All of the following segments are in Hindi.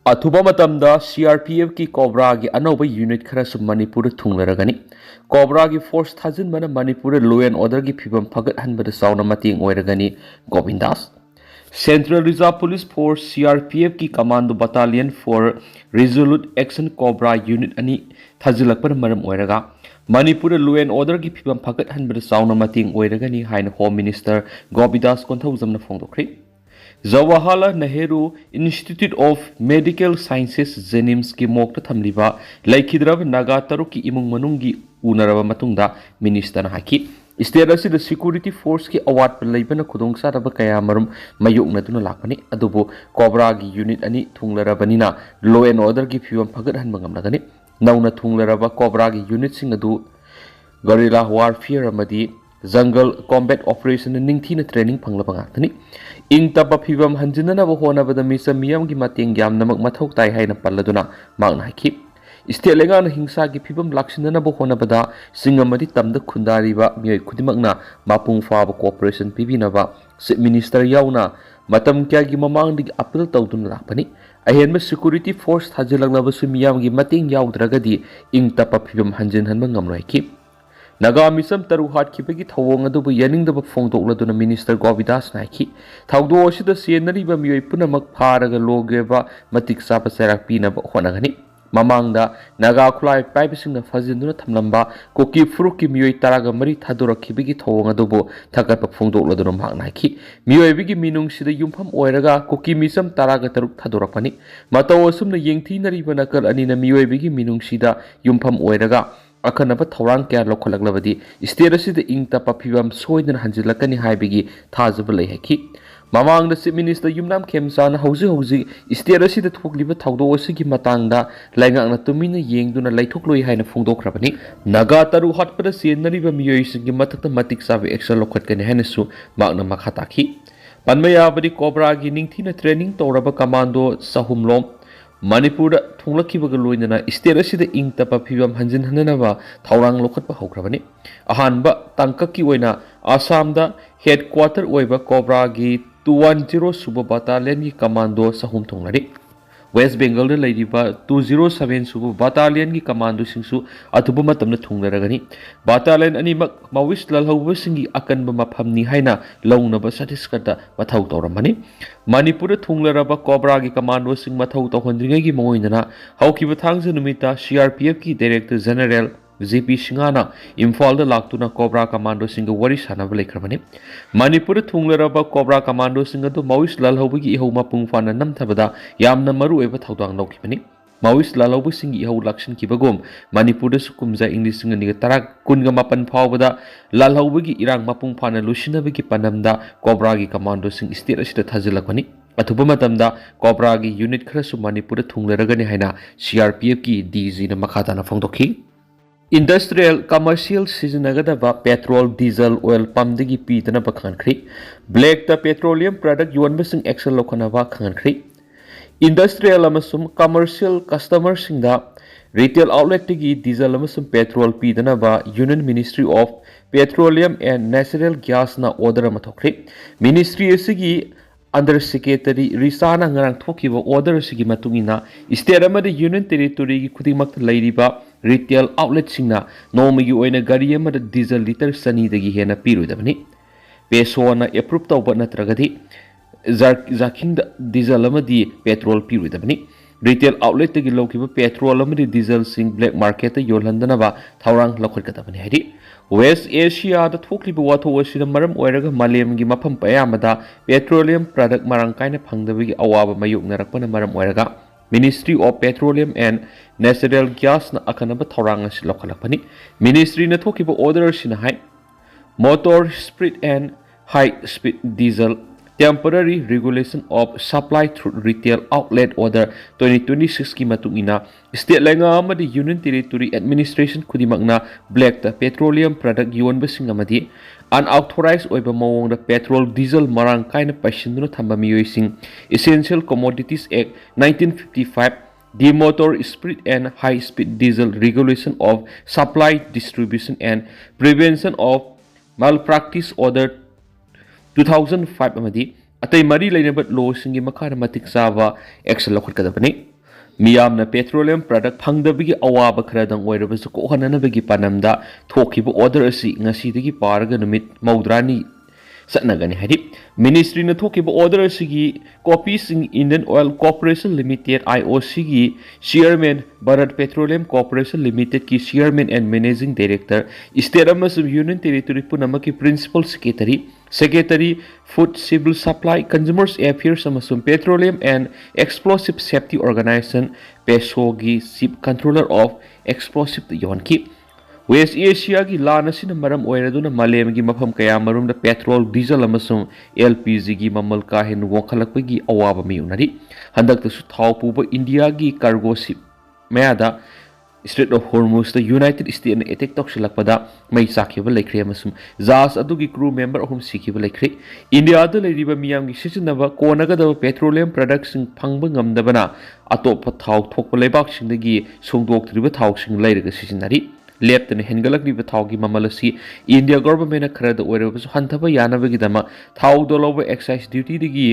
अथुबा मतमदा CRPF की कोबरा की अनौबा यूनिट खरसु मणिपुर थुंगलरगनी कोबरा की फोर्स थाजिनबना मणिपुर लॉ एंड ऑर्डर की फिबम फगतहनबदा साउना मतेंग ओइरगनी Govindas central reserve police force CRPF की commando battalion for resolute action COBRA unit अनि थाजिलकपर मरम ओइरगा मणिपुर लॉ एंड ऑर्डर की फिबम फगतहनबदा साउना मतेंग ओइरगनी हाइन होम मिनिस्टर गोविंदास कोंथौजमना फोंदोखरि Jawaharlal Nehru institute of medical sciences JNIMS की मोक्ता थमलिबा लैखिद्रब नागा तरुक की इमुंग मनुंगी उनरबा मतुंगदा मिनिस्टर हाकी स्टेट असिद सिक्योरिटी फोर्स की अवार्ड पर लेबना खुदोंग सारबा कया मरुम मयुकनदुना लाकपनि अदुबो कोबरा की यूनिट अनि थुंगलरबनिना लॉ एंड ऑर्डर की फिबम फगतहनबा ngamlagani नौना थुंगलरबा कोबरा की यूनिट सिंग अदु गरिला वारफेयर अमदी जंगल कॉम्बैट ऑपरेशन निंगथीना ट्रेनिंग फंगलबा ngakthani ing tapa phibam hanjinana honabada misa miyam gi mateng yam namak mathau tai haina palladuna mangna haki state lenga na hingsa gi phibam laksinana bo honabada singamadi tamda khundariba miyoi khudimakna mapung fa cooperation pibinaba chief minister yauna matam kya gi mamang dig appeal tawdun lakpani ahenma security force thajilagnaba su miyam gi mateng yawdragadi ing tapa phibam hanjin hanma ngamroi ki Naga मिसम तरु हाटखिबगी थवोंग अदुबु यानिंगदब फोंदोक्लदुना मिनिस्टर गोविदास नाइखि थौदो असिद सेनरिबा मियोय पुनमक फारगा लोगेबा मतिक साबा सेराक पिनब होनागनि ममांगदा नागा खुलाय पाइबसिंगना फजिन्दुना थमलंबा कोकी फ्रुकी मियोय तरागा मरी थादोरखिबगी थवोंग अदुबु थकप फोंदोक्लदुना मांग नाइखि मियोयबिगी मिनुंगसिदा युमफम ओइरगा कोकी मिसम तरागा तरुक थादोरकपनि मतौ असुमना येंगथिनरिबा नकल अनिना मियोयबिगी मिनुंगसिदा युमफम ओइरगा अखनब थौरांग क्या लौखलगलबदी स्टेट असिद इंग तपा फिबम सोइदन हंजिलकनी हाइबगी थाजब लैहखि ममांग द चीफ मिनिस्टर युमनाम खेमसाना हौजि हौजि स्टेट असिद थोकलिब थौदो असिगी मतांगदा लाइंगांगना तुमिना येंगदुना लैथोकलोइ हाइना फोंदोखरबनी नागा तरु हटपद सेनरिबा मियोइसिगी मथक्ता मतिक साबे एक्शन लौखटकनी हाइनासु मागना मखा ताखि पनमयाबदी कोबरा गी निंगथिना ट्रेनिंग तौरबा कमांडो सहुमलोम मणिपुर थोंलखिबगा लोइनना स्टेट असिद इंग तपा फिबम हंजिन हननबा थौरांग लोखटपा हौख्रबनी अहानबा तंककी ओइना आसामदा हेडक्वार्टर ओइबा कोबरा गी 210 सुबा बटालियन की कमांडो सहुम थोंगलरी वेस्ट बेंगल द लैरिबा 207 सुबा बटालियन की कमांडो सिंगसु अथुबा मतमना थोंगलरगनी बटालियन अनिमक माविस ललहौबसिंगी अकनबा मफमनी हाइना लौनबा छत्तीसगढ़ मथौ तौरमनी मणिपुर थोंगलरबा कोबरा की कमांडो सिंग मथौ तौहंद्रिंगगी मोइनना हौकिबा थांगज नुमिता CRPF की डायरेक्टर जनरल JP सिंगाना इम्फाल लाक्तुना कोबरा कमांडो सिंग वरी सानब लेखरबनी मणिपुर थुंगलरबा कोबरा कमांडो सिंग अदु माविस ललहौबगी इहौ मपुंग फाना नमथबदा यामना मरु एबा थौदांग लौखिबनी माविस ललहौब सिंग इहौ लक्षण किबगोम मणिपुर सुकुमजा इंग्लिश सिंग निग तरा कुनगा मापन फावबदा ललहौबगी इरांग मपुंग फाना लुसिनबगी पनमदा कोबरा की कमांडो सिंग स्टेट असिदा थाजिलकबनी अथुबा मतमदा कोबरा की यूनिट खरसु मणिपुर थुंगलरगनी हाइना CRPF की DG न मखाताना फोंदोखि इंडस्ट्रियल कमर्शियल सिजनगदबा पेट्रोल डीजल ऑयल पंपदगी पीदनबा खंखरि ब्लैक द पेट्रोलियम प्रोडक्ट योनबसिंग एक्शन लौखनबा खंखरि इंडस्ट्रियल अमसुम कमर्शियल कस्टमर सिंगदा रिटेल आउटलेट की डीजल अमसुम पेट्रोल पीदनबा union ministry of petroleum and natural gas ना ऑर्डर अमथोखरि मिनिस्ट्री असिगी अंडर सेक्रेटरी रिसाना ngarang thokiba order sigi matungina state amada union territory gi khudimak leiriba retail outlet singna nomagi oina gari amada diesel liter sani dagi hena piruidabani pesona approve tawba natragadi zaking diesel amadi petrol piruidabani retail outlet tagi lokiba petrol amadi diesel sing black market ta yolhandanaba thaurang lakhotgadabani haidi West Asia da thokliba watho asida maram oiraga malemgi mafam payamada petroleum product marang kaina phangdabagi awaba mayuknarakpana maram oiraga Ministry of Petroleum and Natural Gas na akanaba thorang asi lokhalakpani Ministry na thokiba order sina hai motor speed and high speed diesel temporary regulation of supply through retail outlet order 2026 ki matungina state lenga amadi union territory administration khudimakna black the petroleum product yonba singamadi unauthorized oiba mawong the petrol diesel marang kaina paisinduna thamba miyoising essential commodities act 1955 the motor speed and high speed diesel regulation of supply distribution and prevention of malpractice order 2005 amadi atai mari lainaba law singi makhara matik sava action lokhot kadabani मियामना पेट्रोलियम प्रोडक्ट फंगदबगी अवाब खरदंग ओइरबसु कोहननबगी पानमदा थोखिबो ऑर्डर असि ngasiदगी पारगा नुमित मौद्रानी सत्नगनी हरि मिनिस्ट्री न थोखिबो ऑर्डर असिगी कॉपी सिंग Indian oil corporation limited IOC की chairman Bharat petroleum corporation limited की chairman and managing director state अमसुम यूनियन टेरिटोरी पुनमकी principal secretary food civil supply consumers affairs अमसुम petroleum and explosive safety organisation PESO की chief controller of explosive योनकी waste Asia की लान मरम ओइरदुना मालेम की मफम कया मरुम पेट्रोल डीजल अमसुम एलपीजी की ममल का हेन वोखलकपगी अवाब मिउनरी हंदक्तसु थाव पुब इंडिया की कार्गो शिप मयादा strait of Hormuz United State ने अटैक तौसलपदा मई चाखिब लेख्रे अमसुम जहाज अदुगी क्रू मेंबर अहुम सिखिब लेख्रे इंडिया द लेरिबा मियाम की सिजनब कोनगदब पेट्रोलियम प्रोडक्ट्स फंगब ngамदबना अतोप थाव थोप लेबाकसिंदगी सोंदोक्त्रिब थावसिंग लेरग सिजनरी लेप्तन हेनगलक्लिब थावगी ममल असि इंडिया गवर्नमेंट खरद ओइरबसु हंथब यानबगिदमा थाव दोलौब एक्साइज ड्यूटी दगी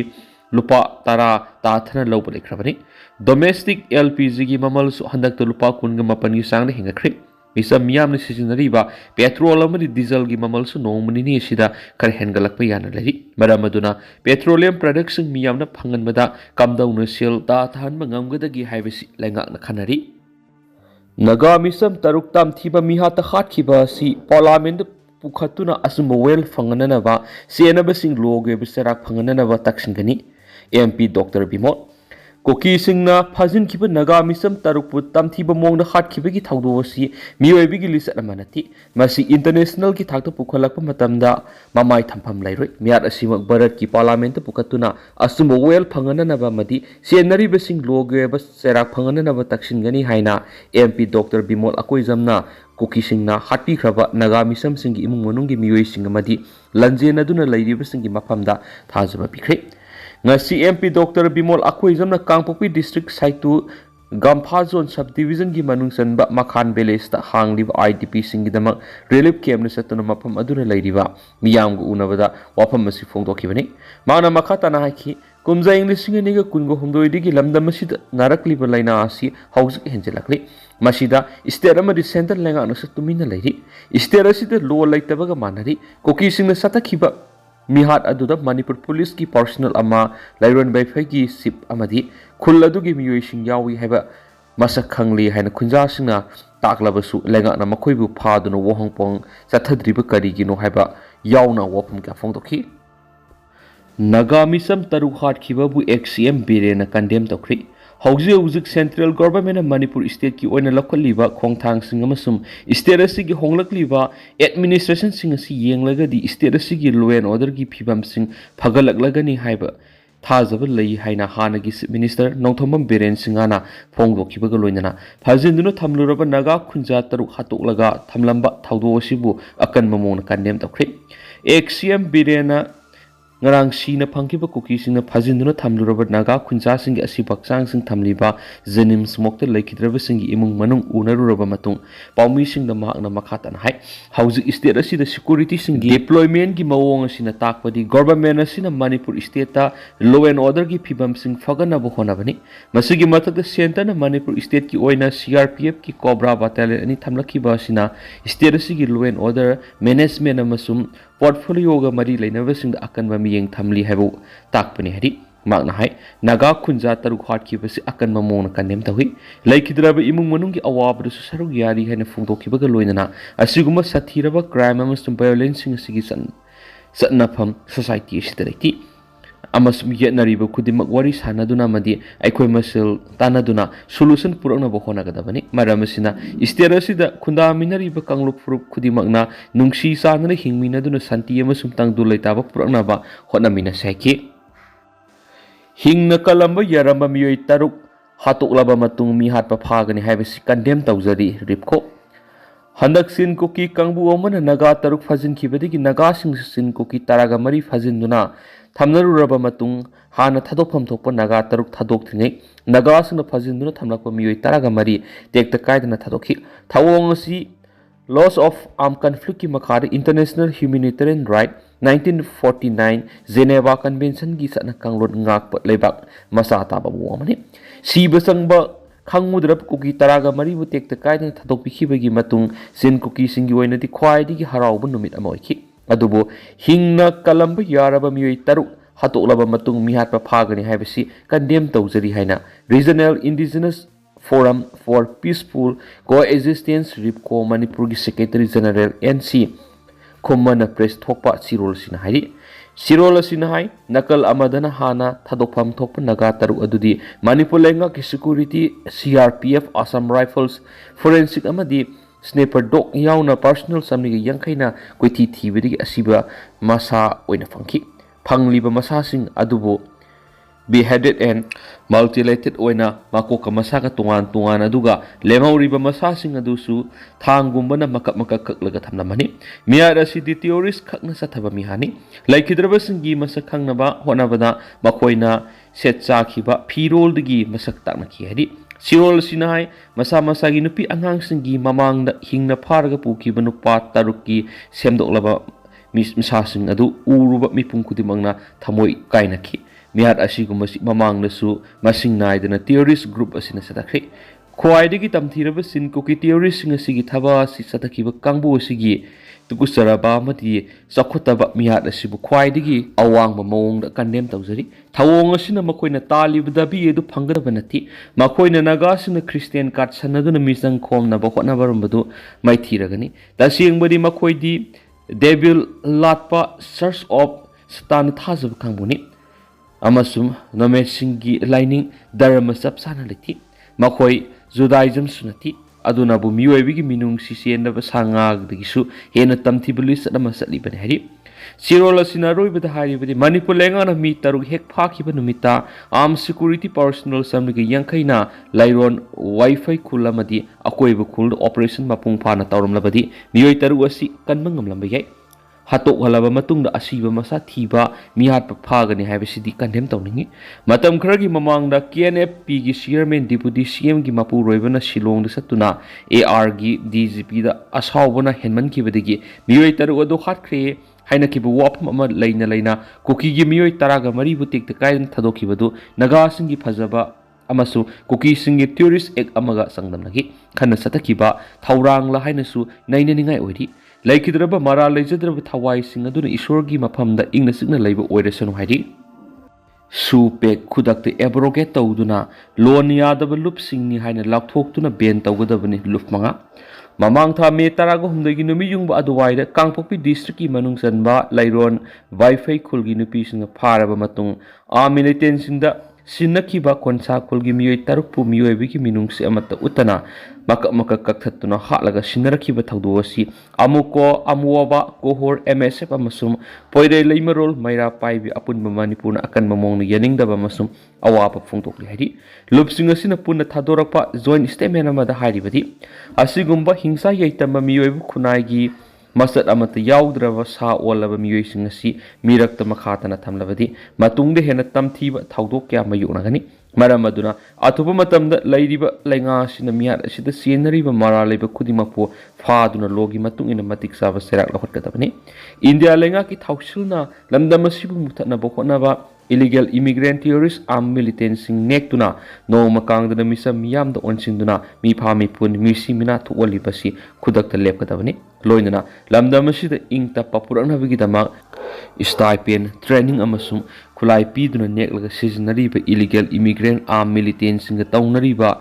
लुपा तारा ताथना लौब लेख्रबनी डोमेस्टिक एलपीजी की ममल हंदक लुपा कुनग मपन की सांग हिंगख्रे मिसम मियाम सिजनरीबा पेट्रोल अमदि डीजल की ममल नोमनिनी सिदा खर हेनगलक्प याना लेरि मरम अदुना पेट्रोलियम प्रोडक्ट्स मियामना फंगनबदा कमदौन सेल ता थानब ngamगदगी हाइबसि लेंगाकना खनरी नगा मिसम तरुक ताम थीबा मिहाता खाटखिबा असि पार्लियामेंट पुखतुना असुम वेल फंगननबा सेनबसिंग लोगे बिसराक फंगननबा तक्सिंगनी एमपी डॉक्टर बिमोल कुकी सिंगना फाजिनखिबा नगा मिसम तरुक तामथीबा मोंगना खाटखिबगी थौदोसी मियोइबिगी लिस्ट अमनति मसी इंटरनेशनल की थाक्ता पुखलक मतमदा ममाई थंफम लैरोय मियाद असिमक भारत की पार्लियामेंट पुखतुना असुम वेल फंगननबा मदि सेनरिबसिंग लोगे बिसराक फंगननबा तक्सिंगनी हाइना एमपी डॉक्टर बिमोल अकोइजमना कुकी सिंगना हाटपीख्रबा नगा मिसम सिंगी इमुंग मनुंगी मियोइसिंग मदि लंजेनदुना लैरिबसिंगी मफमदा थाजबा पिख्रे ngasi MP Dr. Bimol Akoizamna Kangpokpi District Saitu Gampha Zone Subdivision की मनुंग सनबा मखान विलेज ता हांगलिबा IDP सिंगिदमक रिलीफ कैम्प सतुना मफम अदुना लैरिबा मियाम गु उनबदा वाफम मसि फोंदोखिबनी माना मखा तना हाखि कुमजा इंग्लिशिंग निगा कुनगो हुमदोइदिगी लमदम मसिद नारकलिबा लाइना आसी हौजिक हेंजलकले मसिदा स्टेट अमदि सेंट्रल लेंगा नस तुमिना लैरि स्टेट असिद लो लैतबगा मानरी कोकी सिंगना सतखिबा मिहात अदुदा मणिपुर पुलिस की पर्सनल अमा लाइरन बैफै की सिप अमदि खुल अदुगी मियोइसिंग यावी हैबा मसक खंगली हैन खुंजासिंगना ताकलबसु लेंगाना मखोइबु फादुना वोहंपोंग चथद्रिबा करिगिनो हैबा यावना वफम का फोंदोखि नगा मिसम तरु हाटखिबाबु एक्सीएम बिरेना कंडेम तोख्रि हौजिक सेंट्रल गवर्नमेंट मणिपुर स्टेट की ओइना लखलिबा खोंथांसिंग अमसुम स्टेट असिगी होंगलकलिबा एडमिनिस्ट्रेशन सिंग असि येंगलगदि स्टेट असिगी लॉ एंड ऑर्डर की फिबमसिंग फगलकलगनी हाइबा थाजब लई हाइना हानगी मिनिस्टर नौथमम बिरेन सिंगाना फोंगदोखिबगा लोइनना फाजिंदुना थमलुरबा नगा खुंजा तरु हातोकलगा थमलंबा थौदोसिबु अकन ममोन कंडेम तोख्रि एक्सीएम बिरेना ngarang sina phangkiba kuki singna phajinduna thamluraba naga khuncha singi asi bakchang sing thamliba zenim smokta laikhidraba singi imung manung unaruraba matung paumi singna mahakna makhatan hai hauji state asida security singi deployment gi mawong asina takpadi government asina manipur state ta law and order gi phibam sing fagana bo honabani masigi mathakta center na manipur state ki oina CRPF ki cobra battalion ani thamlakhiba asina state asigi law and order management amasum portfolio ga mari lainabasing akanba miyeng thamli haibu takpani hari makna hai naga khunja taruk hatkibasi akanba mona kanem tawi laikhidraba imung manung gi awabru saruk yari haina phungdokhibaga loinana asiguma sathiraba crime amasum violence sing asigi satnafam society sidarati amasum yetnariba kudimak wari sanaduna madi aikhoi masel tanaduna solution purakna bokhona gadabani maramasina isterasida khunda minariba kanglup furup kudimakna nungsi sanana hingminaduna santi amasum tangdu laitaba purakna ba honamina saiki hingna kalamba yaramba miyoi taruk hatoklaba matung mi hatpa phagani haibasi condemn tawjari ripko handak sin kuki kangbu omana naga taruk fajin khibadigi naga sing sin kuki taraga mari fajin duna thamnaruraba matung hana thadokpham thokpa naga taruk thadok thingai naga singna fajin duna thamlakpa miyoi taraga mari tekta kaidana thadokhi thawong asi loss of armed conflict ki makhari international humanitarian right 1949 Geneva Convention gi sana kanglon ngak leibak masa ta ba wamani si basangba खंगुद्रब कुकी तरागा मरीबु टेक्ता कायदना थादोकपिखिबगी मतुंग सिन कुकी सिंगी ओइनदि ख्वाइदिगी हराउबु नुमित अमा ओइखि अदुबो हिंगना कलंब यारबा मियोइ तरु हतोलबा मतुंग मिहातपा फागनी हाइबसी कंडेम तौजरी हाइना regional indigenous forum for peaceful coexistence RIPCO Manipur की secretary general NC Khumman press थोपा सिरोल सिना हाइरि सिरोल सिना हाइ नकल अमदना हाना थादोफम थोप नगा तरु अदुदी मणिपुर लेंगा की security CRPF Assam rifles forensic अमदी स्नेपर डॉग याउना पर्सनल समनिगे यंखैना कोइथि थिबदिगे असिबा मसा ओइना फंखि फंगलिबा मसासिंग अदुबो beheaded and mutilated oina makoka masaka tungan tungan aduga lemhauriba masasing adusu thangumbana makap makak kaklaga thamnamani miyara sidi theorist khakna sathaba mihani laikhidrabasingi masak khangnaba honabada makoina setcha khiba phirol digi masak takna ki hadi sirol sinai masa masagi nupi angang singi mamangda hingna pharaga pukiba nupa taruki semdoklaba misasing adu uruba mipung kudimangna thamoi kainaki मियाद असिगुमसि ममांगनसु मसिंग नाइदना टेररिस्ट ग्रुप असिना सदखै ख्वाइदगी तमथिरब सिन कुकी टेररिस्ट सिंग असिगी थबा असि सदखिब कांगबु असिगी तुकुसरबा मति सखुतबा मियाद असिबु ख्वाइदगी अवांग ममोंग कंडेम तौजरी थवोंग असिना मखोइना तालिबदा बि एदु फंगदब नथि मखोइना नागासिना क्रिस्टियन कार्ड सनदुना मिसंग खोमना बखोनाबरमबदु माइथिरगनी तसिंगबदि मखोइदि डेविल लाटपा सर्च ऑफ सतान थाजब कांगबुनी अमसुम नोमेसिंगी लाइनिंग धर्म चपसाना लेथि मखोइ जुदाइजम सुनथि अदुनाबु मियोइबिगी मिनुंग सिसेनब सांगागदिगिसु हेन तमथिबुलिस अदम सलिबने हरि सिरोलसिना रोइबदा हारिबदि मणिपुर लेंगाना मी तरुग हेक फाखिबा नुमिता आर्म सिक्योरिटी पर्सनल समनिगे यंखैना लाइरोन वाईफाई खुलमदि अकोइबु खुल ऑपरेशन मपुंग फाना तौरमलबदि मियोइ तरुग असि कनमंगमलंबा याय हाथोक हलाबा मतुंगदा असीबा मसा थीबा मिहात फागनी हाइबसिदि कंडेम तौनिंगी मतम खरगी ममांगदा केएनएफपी की चेयरमैन डिप्यूटी सीएम की मापुरोइबना शिलोंग सत्तुना एआर की डीजीपी दा असाओबना हेनमनखिबदिगी मियोइ तरु अदो हाटख्रे हाइनखिबु वाफम अमा लैना लैना कुकी की मियोइ तरागा मरीबु टेक्ता कायदन थादोखिबदु नगासिंगी फजबा अमसु कुकी सिंगी टूरिस्ट एक अमगा संगदमनगी Khanna सतखिबा थौरांगला हाइनसु नैननिंगाय ओइरि laikhidraba mara leijadraba thawai sing aduna ishorgi mafamda ingna signa leiba oirasanu hairi su pek khudakte abrogate tawduna lon yadaba lup singni haina lakthokduna ben tawgadabani lup manga mamang tha me taraga humdagi numi yungba aduwaida kangpokpi district ki manung sanba lairon wifi khulgi nupi singa pharaba matung a militant singda सिन्नखिबा कोनसा कुलगी मियोइ तरुकपु मियोइबिगी मिनुंगसे अमत उतना मक मक कक्थतुना हालगा सिन्नरखिबा थौदोसी अमुको अमुवा कोहोर एमएसएफ अमसुम पोइरे लैमरोल मैरा पाइबि अपुनबा मणिपुरना अकन ममोंग यनिंगदबा अमसुम अवाप फोंदोकलि हाइदि लुपसिंग असिना पुन्ना थादोरकपा जॉइंट स्टेटमेंट अमदा हाइदिबदि असिगुम्बा हिंसा यैतम मियोइबु खुनाइगी मसद अमत याउद्रबा सा ओलबा मियोइसिंग असि मिरक्त मखातना थमलबदि मतुंगदे हेन तमथिबा थौदोक क्या मयुनगनि मरम अदुना अथुबा मतमदा लैरिबा लैंगासिना मियाद असिदा सेनरिबा मरा लेबा खुदिमपु फादुना लोगी मतुंग इन मतिक साबा सेराक लखटकदबनि इंडिया लैंगा की थौसिलना लमदम असिबु मुथनबा होनबा illegal immigrant terrorist armed militant sing nektuna no makangdana misa miyamda onsinduna mi phami pun misi mina thuoli basi khudakta lepkadabani loinana lamdam asida ingta papuranabigi dama stipend training amasung khulai piduna neklaga seasonary ba illegal immigrant armed militant sing taunariba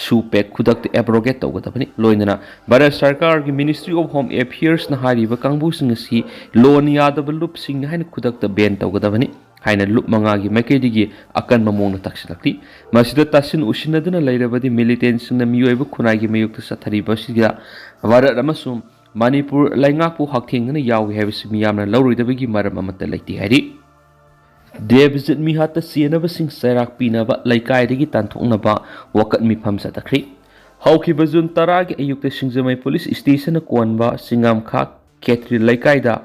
supek khudakta abrogate tawgadabani loinana bharat sarkar ki ministry of home affairs na hariba kangbu sing si loan yadab lup sing hain khudakta ban tawgadabani हाइना लुप मंगागी मैकेदिगी अकन ममोंग तक्सिलक्ति मसिदा तसिन उसिनदना लैरबदि मिलिटेंट सिंगना मियोइबु खुनागी मयुक्त सथरिबसिगा भारत अमसुम मणिपुर लैंगाकु हकथेंगना यावी हैबसि मियामना लौरोइदबगी मरम अमत लैति हाइरि देवजित मिहात सियनबसिंग सैराक पिनबा लैकाइदगी तानथोंगनबा वकत मिफम सतख्रि हौखिबा जुन 10 गी अयुक्त सिंगजमै पुलिस स्टेशन कोनबा सिंगामखा केत्री लैकाइदा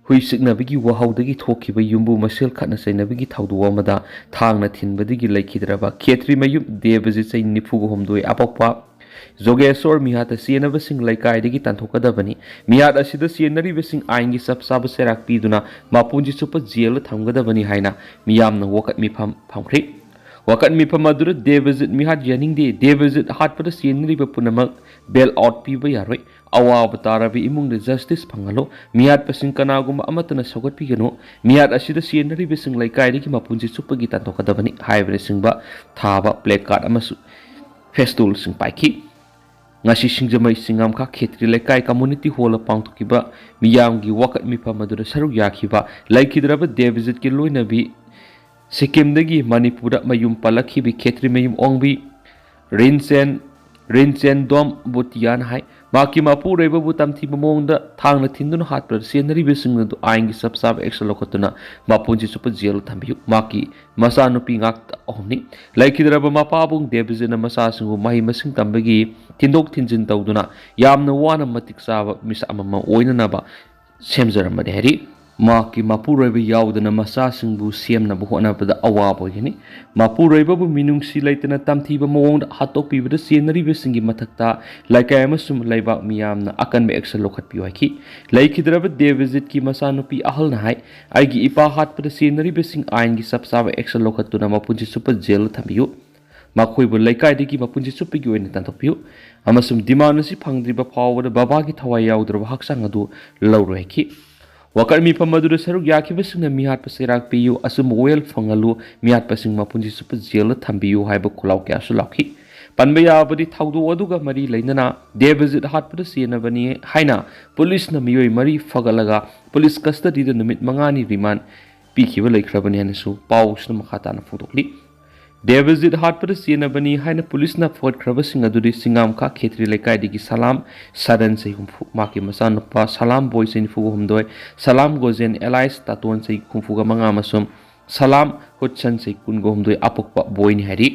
हुई सिग्नबगी वहाउदगी थोखिबा युम्बु मसेल खतना सैनबगी थौदुवमदा थांगना थिनबदगी लैखिद्रबा खेत्री मयुम देवजित सै निफुगु हमदोय अपपा जोगेश्वर मिहात सियनबसिंग लैकाइदगी तानथोकदबनी मिहात असिदा सियनरिबसिंग आइनगी सबसाब सेराक पिदुना मापुंजि सुप jail थमगदबनी हाइना मियामना वकत मिफम फमख्रि Wakat mifam adura Devizit mihat yaningdi Devizit hatpada sienriba punamak bail out piba yaroi awaba tarabi imung de justice phangalo mihat pasing kanaguma amatana sogat pigano mihat asida sienriba sing laikai ki mapunji supagi tantokadabani haibre singba thaba placard amasu festival sing paiki ngasi singjamai singam kha khetri laikai community hall pangthukiba miyamgi wakat mifam adura saruk yakhiba laikhidraba Devizit ki loinabi Sikkim dagi Manipur mayum palakhi bi khetri mayum ongbi Rinchen dom butian hai maki Mapuroibana bu tamthi bamongda thangna thindun hat par senari besing du aingi sab action lokotuna mapunji super jail thambiu maki masa nupi ngak ohni laikhidraba mapabung debizena masa singu mahi masing tambagi tindok thinjin tawduna yamna wana matik saba misa amama oina ba semjaramade hari Maki Mapuroibana yaudana masa singbu siam na buhona pada awabo yani Mapuroibana bu minungsi laitana tamthiba mawong hatokpi bada sienari besingi mathakta laikai amasum laibak miyamna akan me action lokhat piwa ki laikhidraba Devizit ki masa nupi ahal na hai aigi ipa hat pada sienari besing ain gi sabsaba action lokhat tuna mapunji super jail thambiu Makoibu laikai degi mapunji super gi oina tantokpiu amasum demand si phangdriba phawada baba ki thawai yaudraba haksang adu lawro ki Wakar mi pamadura saruk yaki basing na mihat pasirak piyu asum oil fangalu mihat pasing mapunji super jail thambiyu haiba kulau kya sulaki panbaya abadi thaudu aduga mari lainana Devizit hat pada siena bani haina police na miyoi mari fagalaga police custody da numit mangani remand pikhiba laikhrabani hanasu paus na makhata na photokli Devizit hat pada siena bani haina police na fort krabasing aduri singam kha khetri laikai digi salam sadan sei humfu maki masa nupa salam boy sei fugu humdoi salam gozen allies taton sei humfu ga manga masum salam hotchan sei kun go humdoi apokpa boy ni hari